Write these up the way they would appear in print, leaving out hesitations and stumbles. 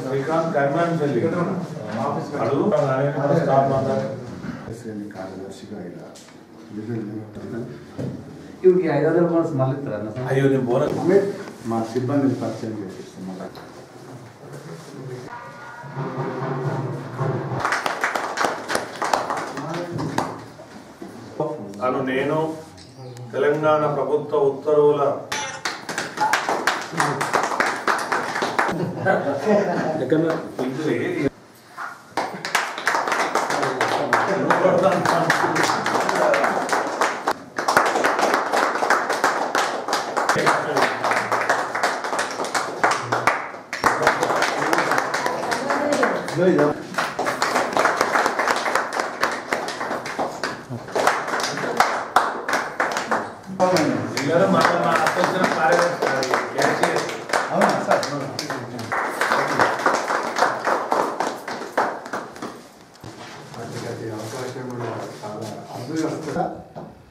శ్రీకాంత్ కర్మాంజలి అడుగు స్టాఫ్ కార్యదర్శిగా ఇలా ఇవి 500 బోనస్ మళ్ళీ ఇస్తారా? అయ్యో నేను బోనస్ మా సిబ్బందిని పరిచయం చేపిస్తాం. అను నేను తెలంగాణ ప్రభుత్వ ఉత్తర్వుల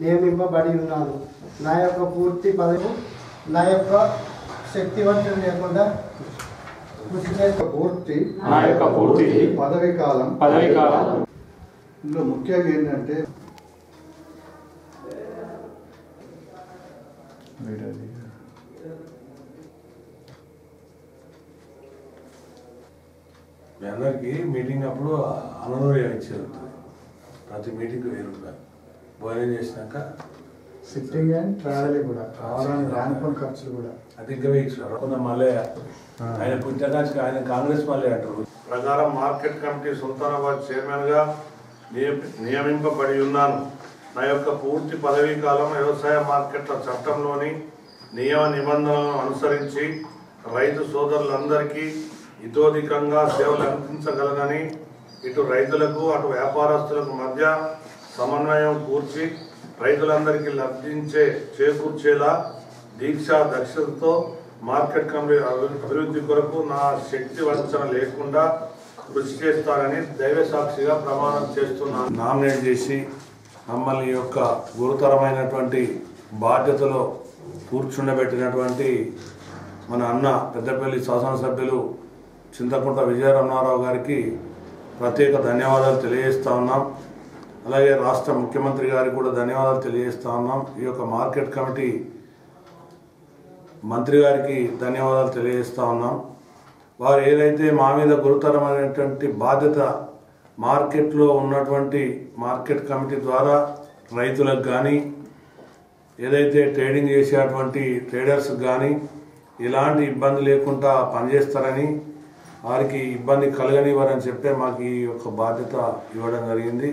నియమింపబడి ఉన్నాను. నా యొక్క పూర్తి పదవి నా యొక్క శక్తి వంచన లేకుండా పూర్తి పదవి కాలం ఇందులో ముఖ్యంగా ఏంటంటే మీ అందరికీ మీటింగ్ అప్పుడు అనూరు ఇచ్చారు. ప్రతి మీటింగ్ 1000 రూపాయలు భోజనం చేసినాక సిట్టింగ్ అండ్ ట్రావెలింగ్ కూడా రావడానికి రానుకున్న ఖర్చులు కూడా అధికంగా ఇచ్చారు. మళ్ళీ ఆయన పుట్టకాచి ఆయన కాంగ్రెస్ మళ్ళీ అంటారు. ప్రకారం మార్కెట్ కమిటీ సుల్తానాబాద్ చైర్మన్గా నియమింపబడి ఉన్నాను. నా యొక్క పూర్తి పదవీ కాలం వ్యవసాయ మార్కెట్ల చట్టంలోని నియమ నిబంధనలను అనుసరించి రైతు సోదరులందరికీ ఇతోధికంగా సేవలు అందించగలనని ఇటు రైతులకు అటు వ్యాపారస్తులకు మధ్య సమన్వయం కూర్చి రైతులందరికీ చేకూర్చేలా దీక్షా దక్షతతో మార్కెట్ కమిటీ అభివృద్ధి కొరకు నా శక్తి వంచన లేకుండా కృషి చేస్తానని దైవ సాక్షిగా ప్రమాణం చేస్తున్నాను. నామినేట్ చేసి మమ్మల్ని యొక్క గురుతరమైనటువంటి బాధ్యతలో కూర్చుండబెట్టినటువంటి మన అన్న పెద్దపల్లి శాసనసభ్యులు చింతకుంట విజయరమణారావు గారికి ప్రత్యేక ధన్యవాదాలు తెలియజేస్తా ఉన్నాం. అలాగే రాష్ట్ర ముఖ్యమంత్రి గారికి కూడా ధన్యవాదాలు తెలియజేస్తా ఉన్నాం. ఈ యొక్క మార్కెట్ కమిటీ మంత్రి గారికి ధన్యవాదాలు తెలియజేస్తా ఉన్నాం. వారు ఏదైతే మా మీద గురుతరమైనటువంటి బాధ్యత మార్కెట్లో ఉన్నటువంటి మార్కెట్ కమిటీ ద్వారా రైతులకు కానీ ఏదైతే ట్రేడింగ్ చేసేటువంటి ట్రేడర్స్ కానీ ఎలాంటి ఇబ్బంది లేకుండా పనిచేస్తారని వారికి ఇబ్బంది కలగనివ్వరని చెప్పే మాకు ఈ యొక్క బాధ్యత ఇవ్వడం జరిగింది.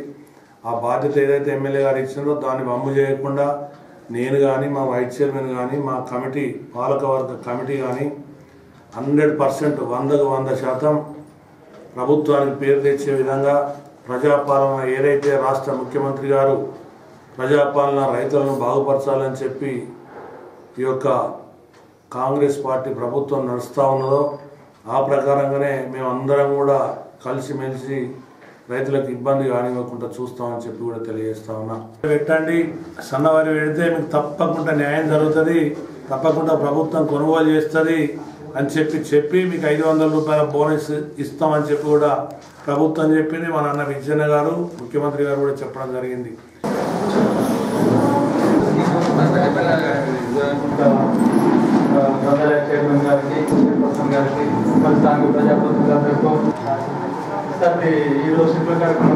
ఆ బాధ్యత ఏదైతే ఎమ్మెల్యే గారు ఇచ్చిందో దాన్ని వమ్ము చేయకుండా నేను కానీ మా వైస్ చైర్మన్ కానీ మా కమిటీ పాలకవర్గ కమిటీ కానీ 100% 100% ప్రభుత్వానికి పేరు తెచ్చే విధంగా ప్రజాపాలన ఏదైతే రాష్ట్ర ముఖ్యమంత్రి గారు ప్రజాపాలన రైతులను బాగుపరచాలని చెప్పి ఈ యొక్క కాంగ్రెస్ పార్టీ ప్రభుత్వం నడుస్తూ ఉన్నదో ఆ ప్రకారంగానే మేమందరం కూడా కలిసిమెలిసి రైతులకు ఇబ్బంది కానివ్వకుండా చూస్తామని చెప్పి కూడా తెలియజేస్తా ఉన్నా. పెట్టండి, సన్నవారి పెడితే మీకు తప్పకుండా న్యాయం జరుగుతుంది, తప్పకుండా ప్రభుత్వం కొనుగోలు చేస్తుంది అని చెప్పి మీకు 500 రూపాయల బోనస్ ఇస్తామని చెప్పి కూడా ప్రభుత్వం చెప్పింది. మన అన్న విజయన్న గారు ముఖ్యమంత్రి గారు కూడా చెప్పడం జరిగింది. చైర్మన్ గారికి గారికి మరి స్థానిక ప్రజాప్రతినిధులందరికీ ఈరోజు సింపుల్ కార్యక్రమం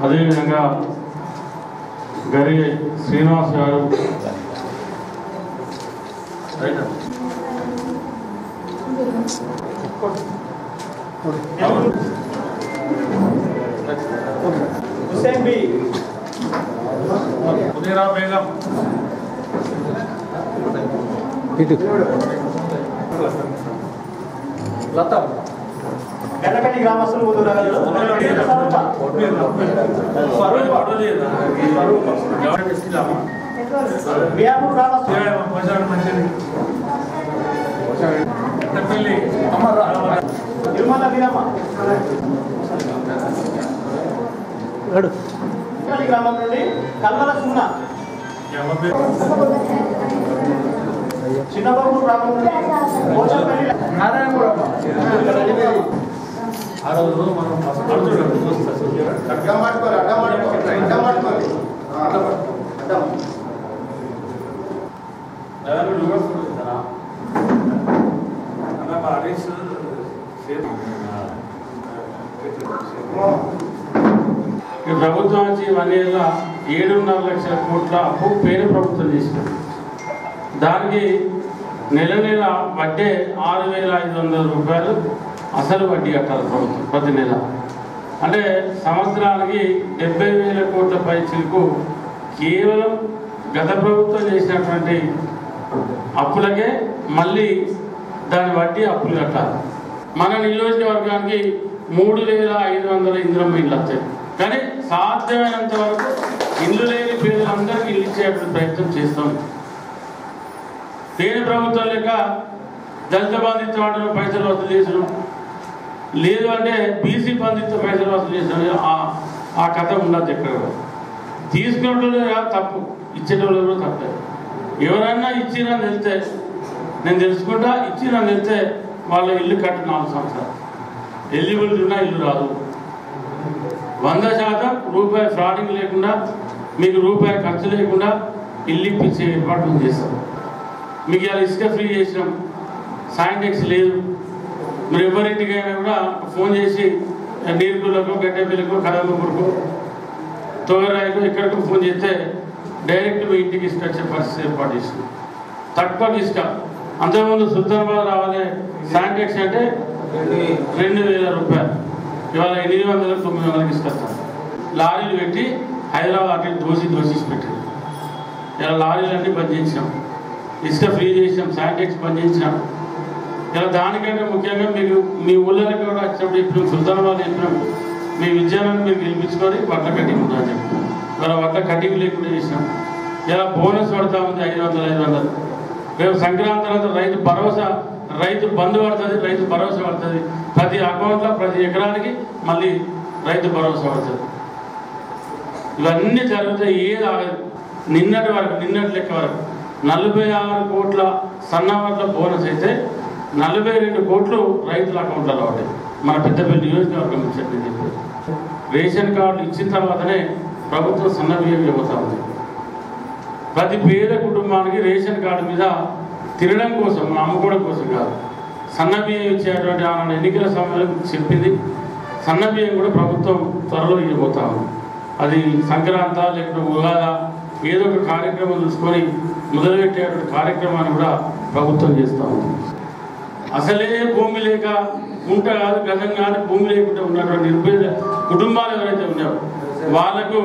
అదేవిధంగా గరి శ్రీనివాస్ గారు ఉదయరా బేగం లత గల్లపల్లి గ్రామస్తులు ముందు తిరుమల వీరమ్మ చిన్నపల్లి గ్రామం నుండి కల్వల సున్న, చిన్నబాబు గ్రామం నుండి పోచంపల్లి నారాయణపురం, ప్రభుత్వం నుంచి 1 ఏళ్ళ 7.5 లక్షల కోట్ల అప్పు పేరు ప్రభుత్వం చేసింది. దానికి నెల నెల వడ్డీ 6,500 రూపాయలు అసలు వడ్డీ కట్టాలి ప్రభుత్వం ప్రతి నెల. అంటే సంవత్సరానికి 70,000 కోట్ల పై చిలుకు కేవలం గత ప్రభుత్వం చేసినటువంటి అప్పులకే మళ్ళీ దాని వడ్డీ అప్పులు కట్టాలి. మన నియోజకవర్గానికి 3,500 ఇందిరమ్మ ఇళ్ళు వస్తాయి. కానీ సాధ్యమైనంత వరకు ఇల్లు లేని పేదలందరికీ ఇల్లు ఇచ్చేటువంటి ప్రయత్నం చేస్తాం. పేద ప్రభుత్వం లేక దళిత బాధిత వాటిలో పైసలు వసూలు చేసడం, లేదు అంటే బీసీ బాధిత పైసలు వసూలు చేసడం, ఆ కథ ఉండదు. ఎక్కడ తీసుకునేటోళ్ళు తప్పు, ఇచ్చేటోళ్ళు కూడా తప్పే. ఎవరన్నా ఇచ్చినా వెళ్తే నేను తెలుసుకుంటా, ఇచ్చినా వెళ్తే వాళ్ళ ఇల్లు కట్టి 4 సంవత్సరాలు ఎలిజిబిలిటీ ఉన్నా ఇల్లు రాదు. 100% రూపాయి ఫ్రాడింగ్ లేకుండా, మీకు రూపాయి ఖర్చు లేకుండా ఇల్లు ఇప్పించే ఏర్పాటు చేస్తాం. మీకు ఇలా ఇసుక ఫ్రీ చేసినాం, శానిటెక్స్ లేదు. మీరు ఎవరింటికైనా కూడా ఫోన్ చేసి నీరుకులకు, గడ్డపిల్లకు, కడమపురకు, తొగరాయికు ఇక్కడికి ఫోన్ చేస్తే డైరెక్ట్ మీ ఇంటికి ఇసుక వచ్చే పరిస్థితి ఏర్పాటు చేసినాం. తక్కువ ఇసుక. అంతకుముందు సుల్తానాబాద్ రావాలి శానిటెక్స్ అంటే 2,000 రూపాయలు, ఇవాళ 800, 900 ఇసుకొస్తాం. లారీలు పెట్టి హైదరాబాద్ అటు దోసి పెట్టారు. ఇలా లారీలన్నీ బంద్ చేయించినాం, ఇసుక ఫ్రీ చేసినాం, శానిటెక్స్ బంద్ చేయించినాం. ఇలా దానికంటే ముఖ్యంగా మీకు మీ ఊళ్ళకి కూడా వచ్చినప్పుడు ఇప్పుడు సుల్తానాబాద్ చెప్పినాం, మీ విద్యాలను మీరు గెలిపించుకొని వడ్ల కటింగ్ ఉందని చెప్పి ఇలా వడ్ల కటింగ్ లేకుండా చేసినాం. ఇలా బోనస్ పడతా ఉంది 500. రేపు సంక్రాంతి తర్వాత రైతు భరోసా, రైతు బంధు పడుతుంది, రైతు భరోసా పడుతుంది. ప్రతి అకౌంట్లో ప్రతి ఎకరానికి మళ్ళీ రైతు భరోసా పడుతుంది. ఇవన్నీ జరిగితే ఏది ఆగదు. నిన్నటి లెక్క వరకు 46 కోట్ల సన్నవాట్ల బోనస్ అయితే 42 కోట్లు రైతుల అకౌంట్లలో పడ్డాయి. మన పెద్దపల్లి నియోజకవర్గం చెప్పి రేషన్ కార్డులు ఇచ్చిన తర్వాతనే ప్రభుత్వం సన్నబియ్యం ఇవ్వతా ఉంది. ప్రతి పేద కుటుంబానికి రేషన్ కార్డు మీద తినడం కోసం, అమ్ముకోవడం కోసం కాదు, సన్నబియ్యం ఇచ్చేటువంటి ఆనాడు ఎన్నికల సమయంలో చెప్పింది. సన్నబియ్యం కూడా ప్రభుత్వం త్వరలో ఇవ్వబోతా ఉంది. అది సంక్రాంత లేకపోతే ఉగాదా ఏదో ఒక కార్యక్రమం చూసుకొని మొదలుపెట్టేటువంటి కార్యక్రమాన్ని కూడా ప్రభుత్వం చేస్తూ ఉంది. అసలే భూమి లేక ఉంట కాదు, గతం కాదు, భూమి లేకుండా ఉన్నటువంటి నిర్పేద కుటుంబాలు ఎవరైతే ఉన్నారో వాళ్లకు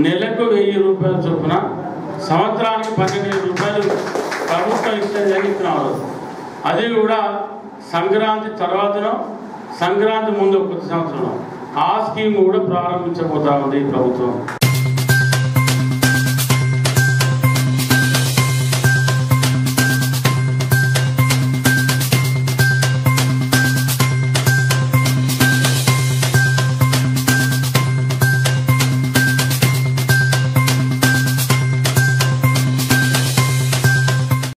నెలకు 1,000 రూపాయల చొప్పున, సంవత్సరానికి 12,000 రూపాయలు ప్రభుత్వం ఇస్తే జరిగిస్తున్నారు. అది కూడా సంక్రాంతి తర్వాతనో, సంక్రాంతి ముందు కొత్త సంవత్సరంలో ఆ స్కీమ్ కూడా ప్రారంభించబోతా ఉంది ప్రభుత్వం.